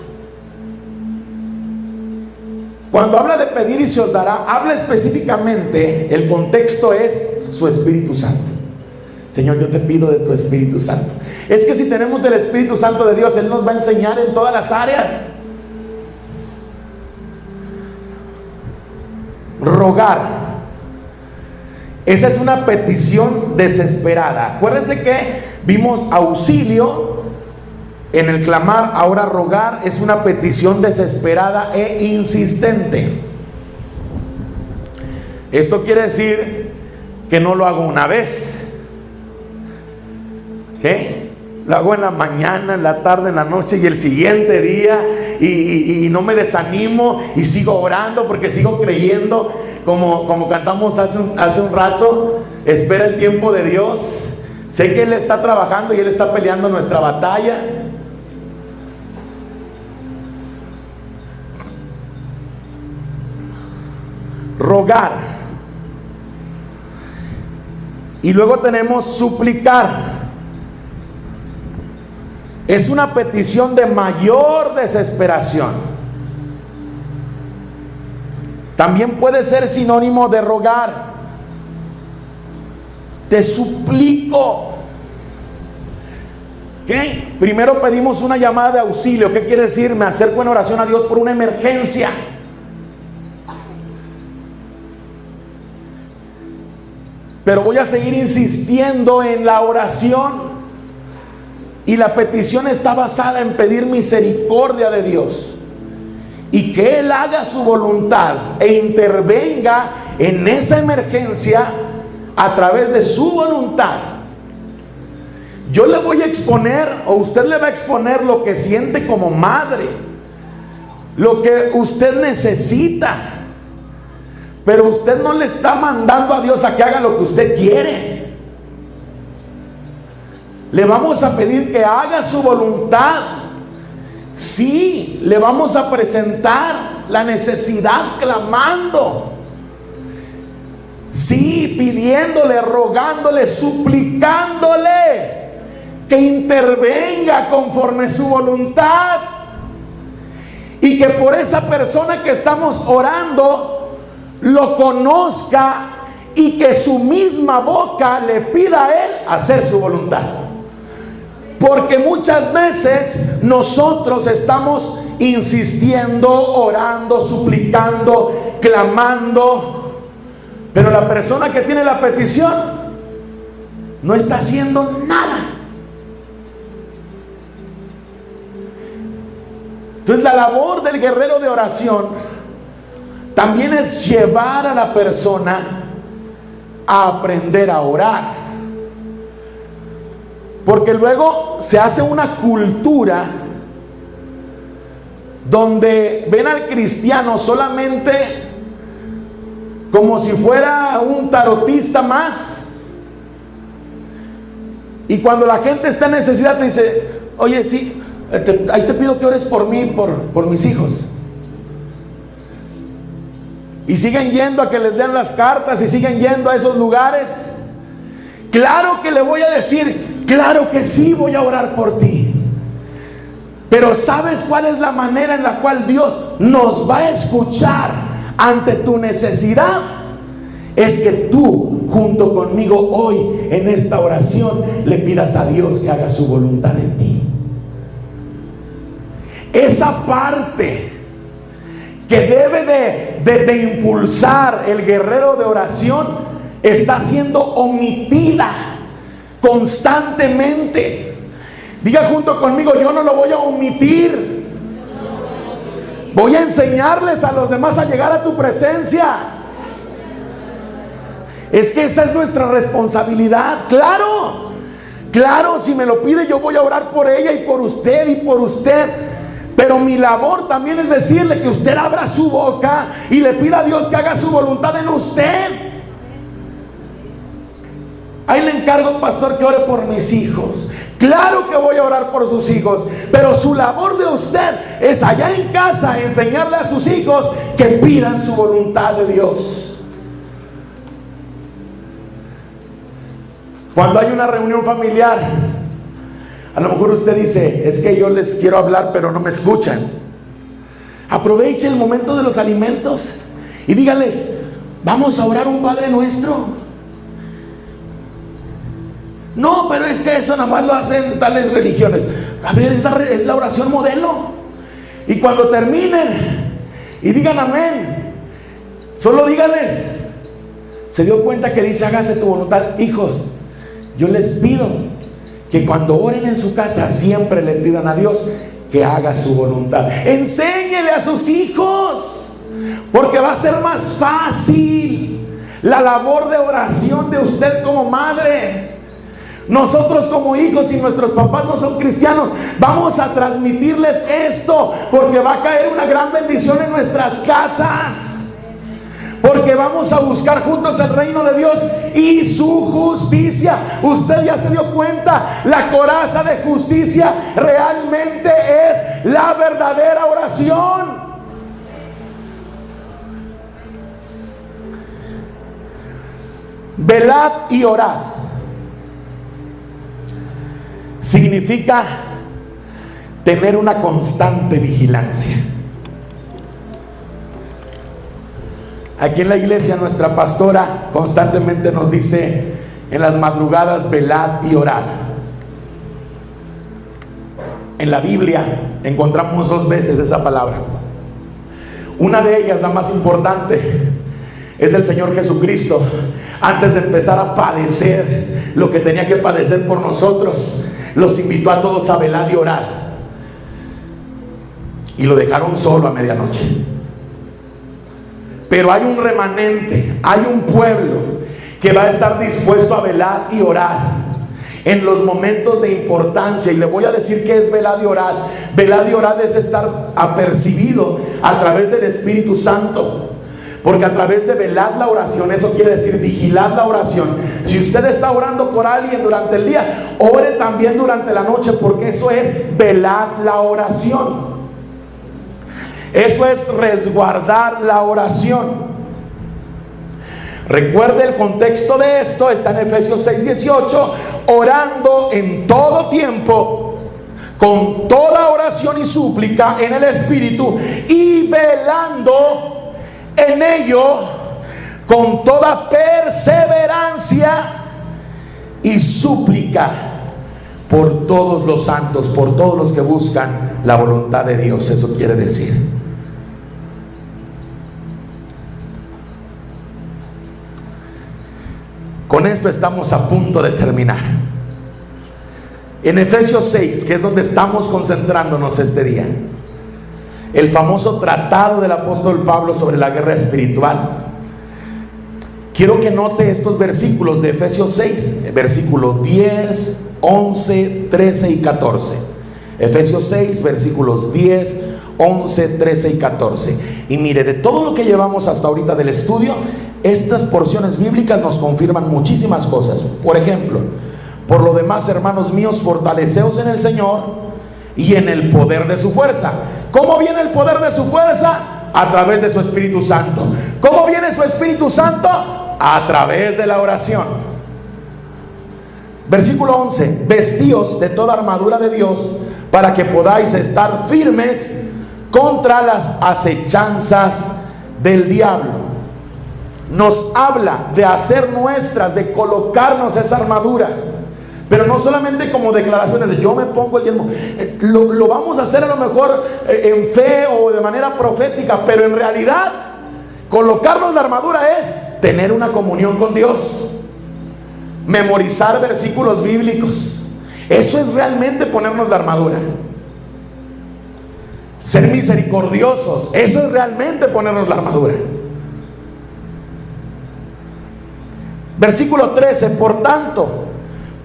Cuando habla de pedir y se os dará, habla específicamente, el contexto es su Espíritu Santo. Señor, yo te pido de tu Espíritu Santo. Es que si tenemos el Espíritu Santo de Dios, Él nos va a enseñar en todas las áreas. Rogar, esa es una petición desesperada. Acuérdense que vimos auxilio en el clamar. Ahora rogar es una petición desesperada e insistente. Esto quiere decir que no lo hago una vez, ¿qué? Lo hago en la mañana, en la tarde, en la noche y el siguiente día, y no me desanimo y sigo orando porque sigo creyendo, como cantamos hace un rato. Espera el tiempo de Dios. Sé que Él está trabajando y Él está peleando nuestra batalla. Rogar. Y luego tenemos suplicar. Es una petición de mayor desesperación. También puede ser sinónimo de rogar. Te suplico. ¿Qué? Primero pedimos una llamada de auxilio. ¿Qué quiere decir? Me acerco en oración a Dios por una emergencia. Pero voy a seguir insistiendo en la oración. Y la petición está basada en pedir misericordia de Dios y que Él haga su voluntad e intervenga en esa emergencia a través de su voluntad. Yo le voy a exponer, o usted le va a exponer, lo que siente como madre, lo que usted necesita, pero usted no le está mandando a Dios a que haga lo que usted quiere. Le vamos a pedir que haga su voluntad. Sí, le vamos a presentar la necesidad clamando. Sí, pidiéndole, rogándole, suplicándole que intervenga conforme su voluntad. Y que por esa persona que estamos orando lo conozca y que su misma boca le pida a Él hacer su voluntad. Porque muchas veces nosotros estamos insistiendo, orando, suplicando, clamando, pero la persona que tiene la petición no está haciendo nada. Entonces, la labor del guerrero de oración también es llevar a la persona a aprender a orar. Porque luego se hace una cultura donde ven al cristiano solamente como si fuera un tarotista más. Y cuando la gente está en necesidad te dice: oye, sí, ahí te pido que ores por mí, por mis hijos. Y siguen yendo a que les lean las cartas y siguen yendo a esos lugares. Claro que le voy a decir, claro que sí voy a orar por ti. Pero ¿sabes cuál es la manera en la cual Dios nos va a escuchar ante tu necesidad? Es que tú, junto conmigo hoy, en esta oración, le pidas a Dios que haga su voluntad en ti. Esa parte que debe de impulsar el guerrero de oración está siendo omitida constantemente. Diga junto conmigo, yo no lo voy a omitir. Voy a enseñarles a los demás a llegar a tu presencia. Es que esa es nuestra responsabilidad. Claro, claro, si me lo pide yo voy a orar por ella y por usted y por usted. Pero mi labor también es decirle que usted abra su boca y le pida a Dios que haga su voluntad en usted. Ahí le encargo, pastor, que ore por mis hijos. Claro que voy a orar por sus hijos, pero su labor de usted es allá en casa enseñarle a sus hijos que pidan su voluntad de Dios. Cuando hay una reunión familiar, a lo mejor usted dice, es que yo les quiero hablar pero no me escuchan. Aproveche el momento de los alimentos y díganles, vamos a orar un Padre Nuestro. No, pero es que eso nada más lo hacen tales religiones. A ver, es la oración modelo. Y cuando terminen y digan amén, solo díganles, ¿se dio cuenta que dice hágase tu voluntad? Hijos, yo les pido que cuando oren en su casa siempre le pidan a Dios que haga su voluntad. Enséñele a sus hijos, porque va a ser más fácil la labor de oración de usted como madre. Nosotros como hijos, si nuestros papás no son cristianos, vamos a transmitirles esto, porque va a caer una gran bendición en nuestras casas, porque vamos a buscar juntos el reino de Dios y su justicia. Usted ya se dio cuenta, la coraza de justicia realmente es la verdadera oración. Velad y orad significa tener una constante vigilancia. Aquí en la iglesia nuestra pastora constantemente nos dice en las madrugadas, velad y orad. En la Biblia encontramos 2 veces esa palabra. Una de ellas, la más importante, es el Señor Jesucristo. Antes de empezar a padecer lo que tenía que padecer por nosotros, los invitó a todos a velar y orar, y lo dejaron solo a medianoche. Pero hay un remanente, hay un pueblo que va a estar dispuesto a velar y orar en los momentos de importancia. Y le voy a decir qué es velar y orar. Velar y orar es estar apercibido a través del Espíritu Santo. Porque a través de velar la oración, eso quiere decir vigilar la oración. Si usted está orando por alguien durante el día, ore también durante la noche, porque eso es velar la oración. Eso es resguardar la oración. Recuerde el contexto de esto, está en Efesios 6:18, orando en todo tiempo, con toda oración y súplica en el Espíritu, y velando en ello con toda perseverancia y súplica por todos los santos, por todos los que buscan la voluntad de Dios. Eso quiere decir. Con esto estamos a punto de terminar. En Efesios 6, que es donde estamos concentrándonos este día, el famoso tratado del apóstol Pablo sobre la guerra espiritual. Quiero que note estos versículos de Efesios 6, versículos 10, 11, 13 y 14. Efesios 6, versículos 10, 11, 13 y 14. Y mire, de todo lo que llevamos hasta ahorita del estudio, estas porciones bíblicas nos confirman muchísimas cosas. Por ejemplo, por lo demás, hermanos míos, fortaleceos en el Señor y en el poder de su fuerza. ¿Cómo viene el poder de su fuerza? A través de su Espíritu Santo. ¿Cómo viene su Espíritu Santo? A través de la oración. Versículo 11: vestíos de toda armadura de Dios para que podáis estar firmes contra las acechanzas del diablo. Nos habla de hacer nuestras, de colocarnos esa armadura, pero no solamente como declaraciones de yo me pongo el yelmo. Lo vamos a hacer a lo mejor en fe o de manera profética, pero en realidad colocarnos la armadura es tener una comunión con Dios, memorizar versículos bíblicos. Eso es realmente ponernos la armadura. Ser misericordiosos, eso es realmente ponernos la armadura. Versículo 13: por tanto,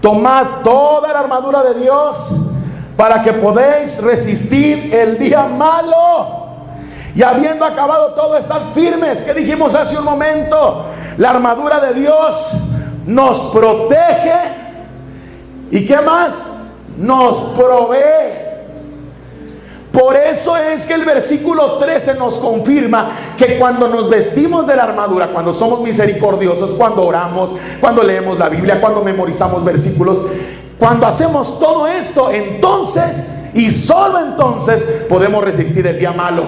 tomad toda la armadura de Dios para que podéis resistir el día malo, y habiendo acabado todo, estar firmes. Que dijimos hace un momento, la armadura de Dios nos protege, y ¿qué más? Nos provee. Por eso es que el versículo 13 nos confirma que cuando nos vestimos de la armadura, cuando somos misericordiosos, cuando oramos, cuando leemos la Biblia, cuando memorizamos versículos, cuando hacemos todo esto, entonces y solo entonces podemos resistir el día malo.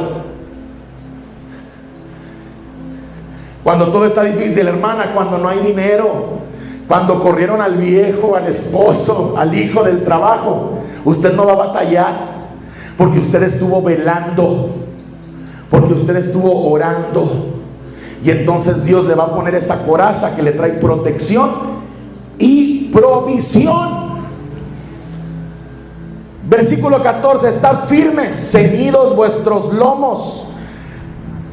Cuando todo está difícil, hermana, cuando no hay dinero, cuando corrieron al viejo, al esposo, al hijo del trabajo, usted no va a batallar, porque usted estuvo velando, porque usted estuvo orando, y entonces Dios le va a poner esa coraza que le trae protección y provisión. Versículo 14: estad firmes, ceñidos vuestros lomos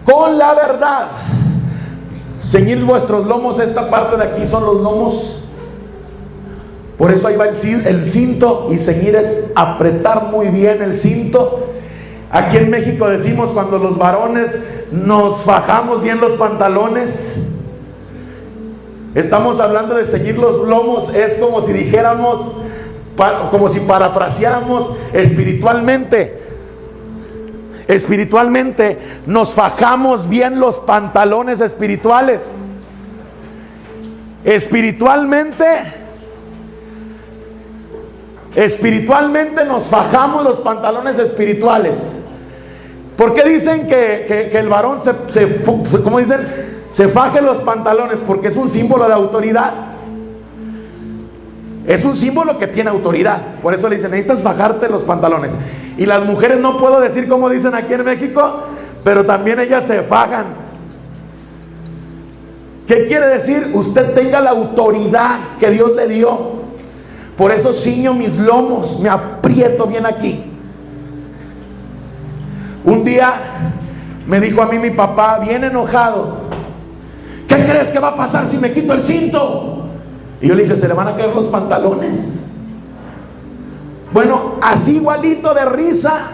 con la verdad. Ceñid vuestros lomos, esta parte de aquí son los lomos. Por eso ahí va el cinto, y ceñir es apretar muy bien el cinto. Aquí en México decimos cuando los varones nos fajamos bien los pantalones. Estamos hablando de ceñir los lomos, es como si dijéramos, como si parafraseáramos espiritualmente. Espiritualmente nos fajamos bien los pantalones espirituales. Espiritualmente nos fajamos los pantalones espirituales. ¿Por qué dicen que el varón ¿cómo dicen? Se faje los pantalones? Porque es un símbolo de autoridad. Es un símbolo que tiene autoridad. Por eso le dicen, necesitas fajarte los pantalones. Y las mujeres, no puedo decir como dicen aquí en México, pero también ellas se fajan. ¿Qué quiere decir? Usted tenga la autoridad que Dios le dio. Por eso ciño mis lomos, me aprieto bien aquí. Un día me dijo a mí mi papá, bien enojado: ¿qué crees que va a pasar si me quito el cinto? Y yo le dije, se le van a caer los pantalones. Bueno, así igualito de risa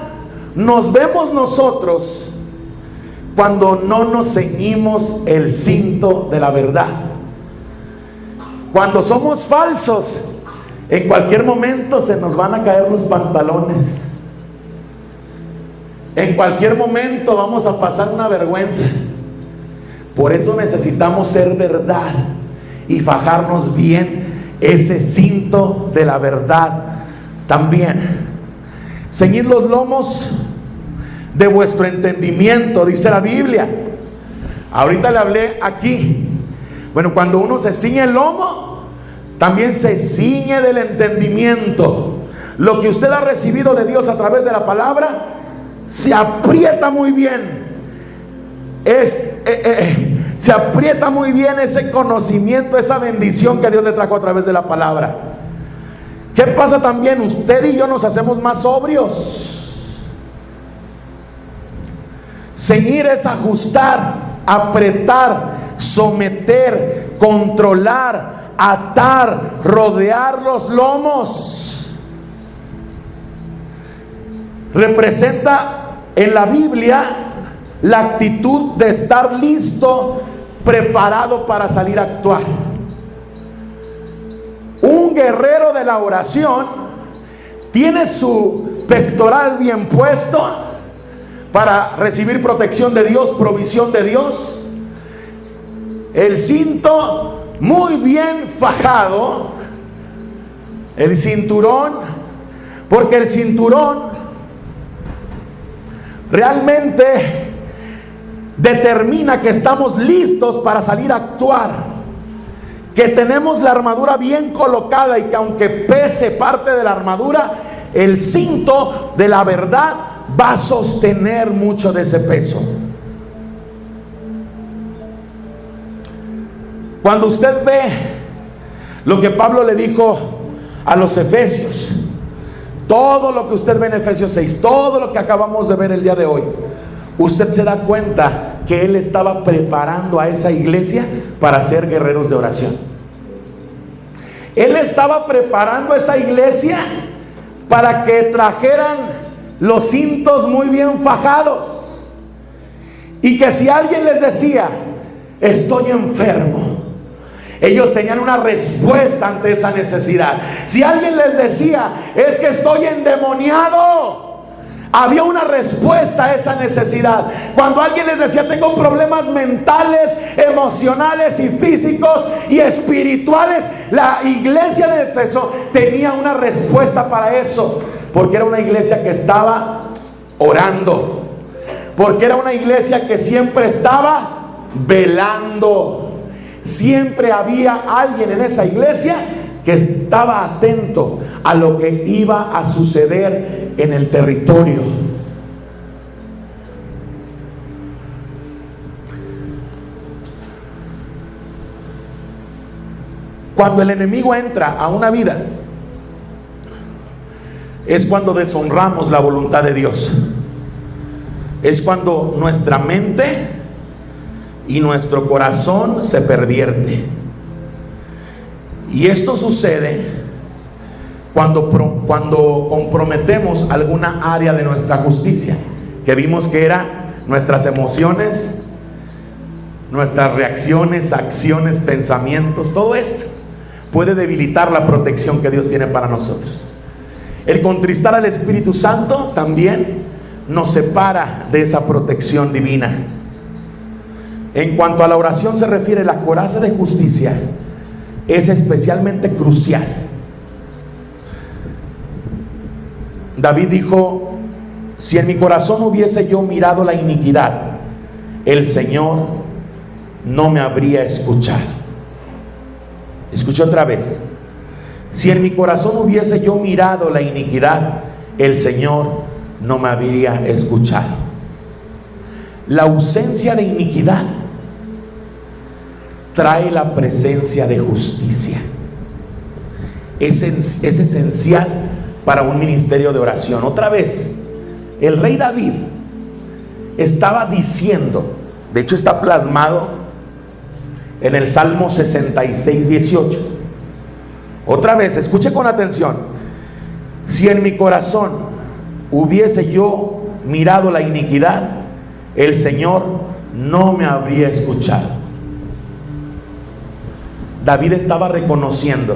nos vemos nosotros cuando no nos ceñimos el cinto de la verdad. Cuando somos falsos, en cualquier momento se nos van a caer los pantalones. En cualquier momento vamos a pasar una vergüenza. Por eso necesitamos ser verdad y fajarnos bien ese cinto de la verdad también. Ceñid los lomos de vuestro entendimiento, dice la Biblia. Ahorita le hablé aquí. Bueno, cuando uno se ciñe el lomo, también se ciñe del entendimiento. Lo que usted ha recibido de Dios a través de la palabra, se aprieta muy bien. Se aprieta muy bien ese conocimiento, esa bendición que Dios le trajo a través de la palabra. ¿Qué pasa también? Usted y yo nos hacemos más sobrios. Ceñir es ajustar, apretar, someter, controlar, atar, rodear los lomos. Representa en la Biblia la actitud de estar listo, preparado para salir a actuar. Un guerrero de la oración tiene su pectoral bien puesto para recibir protección de Dios, provisión de Dios. El cinto muy bien fajado El cinturón, porque el cinturón realmente determina que estamos listos para salir a actuar, que tenemos la armadura bien colocada y que aunque pese parte de la armadura, el cinto de la verdad va a sostener mucho de ese peso. Cuando usted ve lo que Pablo le dijo a los efesios, todo lo que usted ve en Efesios 6, todo lo que acabamos de ver el día de hoy, usted se da cuenta que él estaba preparando a esa iglesia para ser guerreros de oración. Él estaba preparando a esa iglesia para que trajeran los cintos muy bien fajados, y que si alguien les decía estoy enfermo, ellos tenían una respuesta ante esa necesidad. Si alguien les decía es que estoy endemoniado, había una respuesta a esa necesidad. Cuando alguien les decía tengo problemas mentales, emocionales y físicos y espirituales, la iglesia de Éfeso tenía una respuesta para eso, porque era una iglesia que estaba orando, porque era una iglesia que siempre estaba velando. Siempre había alguien en esa iglesia que estaba atento a lo que iba a suceder en el territorio. Cuando el enemigo entra a una vida, es cuando deshonramos la voluntad de Dios. Es cuando nuestra mente y nuestro corazón se pervierte. Y esto sucede cuando comprometemos alguna área de nuestra justicia, que vimos que era nuestras emociones, nuestras reacciones, acciones, pensamientos. Todo esto puede debilitar la protección que Dios tiene para nosotros. El contristar al Espíritu Santo también nos separa de esa protección divina. En cuanto a la oración se refiere, la coraza de justicia es especialmente crucial. David dijo: si en mi corazón hubiese yo mirado la iniquidad, el Señor no me habría escuchado. Escuché otra vez: si en mi corazón hubiese yo mirado la iniquidad, el Señor no me habría escuchado. La ausencia de iniquidad trae la presencia de justicia. Es esencial para un ministerio de oración. Otra vez, el rey David estaba diciendo, de hecho está plasmado en el Salmo 66, 18. Otra vez, escuche con atención: si en mi corazón hubiese yo mirado la iniquidad, el Señor no me habría escuchado. David estaba reconociendo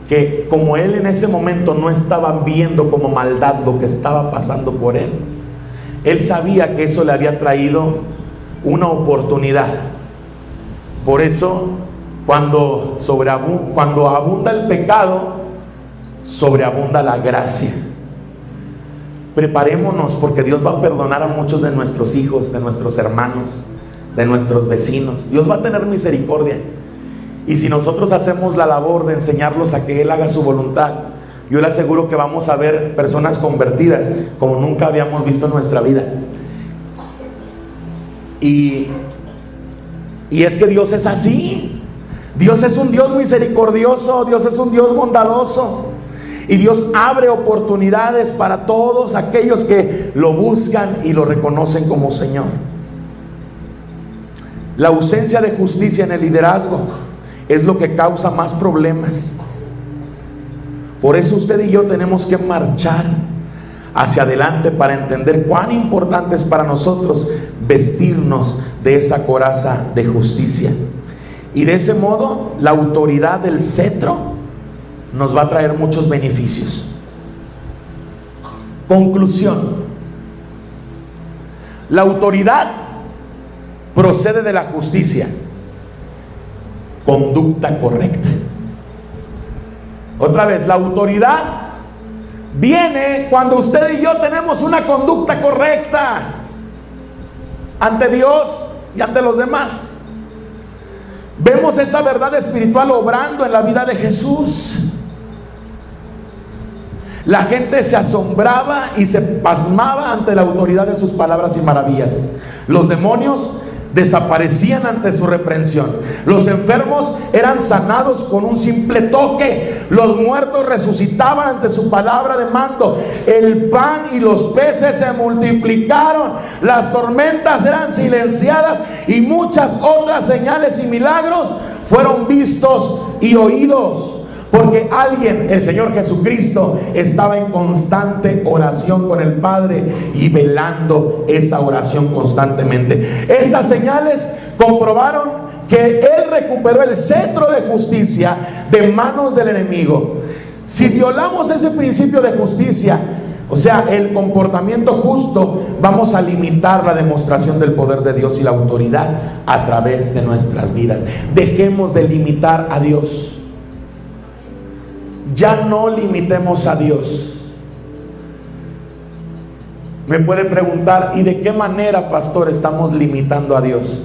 que como él en ese momento no estaba viendo como maldad lo que estaba pasando por él, él sabía que eso le había traído una oportunidad. Por eso cuando abunda el pecado, sobreabunda la gracia. Preparémonos, porque Dios va a perdonar a muchos de nuestros hijos, de nuestros hermanos, de nuestros vecinos. Dios va a tener misericordia. Y si nosotros hacemos la labor de enseñarlos a que Él haga su voluntad, yo le aseguro que vamos a ver personas convertidas como nunca habíamos visto en nuestra vida. Y es que Dios es así. Dios es un Dios misericordioso, Dios es un Dios bondadoso, y Dios abre oportunidades para todos aquellos que lo buscan y lo reconocen como Señor. La ausencia de justicia en el liderazgo es lo que causa más problemas. Por eso usted y yo tenemos que marchar hacia adelante para entender cuán importante es para nosotros vestirnos de esa coraza de justicia. Y de ese modo la autoridad del cetro nos va a traer muchos beneficios. Conclusión: la autoridad procede de la justicia, conducta correcta. Otra vez, la autoridad viene cuando usted y yo tenemos una conducta correcta ante Dios y ante los demás. Vemos esa verdad espiritual obrando en la vida de Jesús. La gente se asombraba y se pasmaba ante la autoridad de sus palabras y maravillas. Los demonios desaparecían ante su reprensión. Los enfermos eran sanados con un simple toque. Los muertos resucitaban ante su palabra de mando. El pan y los peces se multiplicaron. Las tormentas eran silenciadas y muchas otras señales y milagros fueron vistos y oídos. Porque alguien, el Señor Jesucristo, estaba en constante oración con el Padre y velando esa oración constantemente. Estas señales comprobaron que Él recuperó el cetro de justicia de manos del enemigo. Si violamos ese principio de justicia, o sea, el comportamiento justo, vamos a limitar la demostración del poder de Dios y la autoridad a través de nuestras vidas. Dejemos de limitar a Dios. Ya no limitemos a Dios. Me puede preguntar, ¿y de qué manera, pastor, estamos limitando a Dios?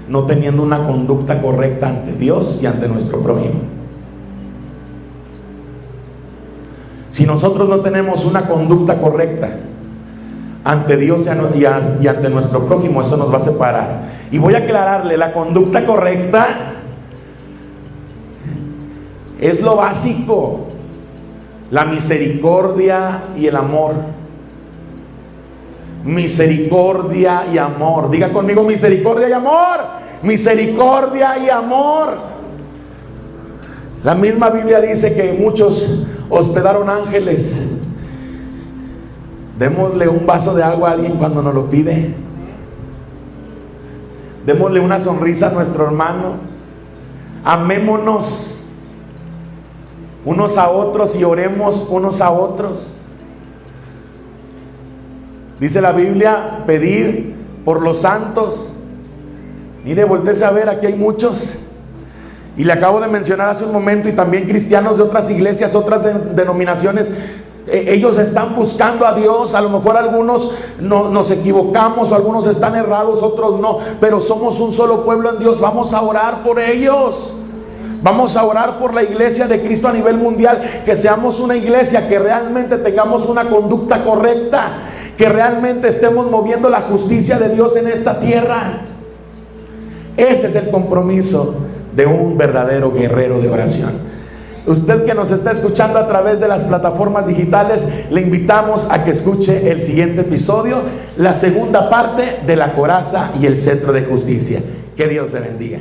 No teniendo una conducta correcta ante Dios y ante nuestro prójimo. Si nosotros no tenemos una conducta correcta ante Dios y ante nuestro prójimo, eso nos va a separar. Y voy a aclararle, la conducta correcta es lo básico: la misericordia y el amor. Misericordia y amor. Diga conmigo: misericordia y amor. Misericordia y amor. La misma Biblia dice que muchos hospedaron ángeles. Démosle un vaso de agua a alguien cuando nos lo pide. Démosle una sonrisa a nuestro hermano. Amémonos unos a otros y oremos unos a otros. Dice la Biblia: pedir por los santos. Mire, voltéese a ver, aquí hay muchos. Y le acabo de mencionar hace un momento, y también cristianos de otras iglesias, otras denominaciones. Ellos están buscando a Dios. A lo mejor algunos nos equivocamos, o algunos están errados, otros no, pero somos un solo pueblo en Dios. Vamos a orar por ellos. Vamos a orar por la iglesia de Cristo a nivel mundial, que seamos una iglesia que realmente tengamos una conducta correcta, que realmente estemos moviendo la justicia de Dios en esta tierra. Ese es el compromiso de un verdadero guerrero de oración. Usted que nos está escuchando a través de las plataformas digitales, le invitamos a que escuche el siguiente episodio, la segunda parte de la coraza y el cetro de justicia. Que Dios le bendiga.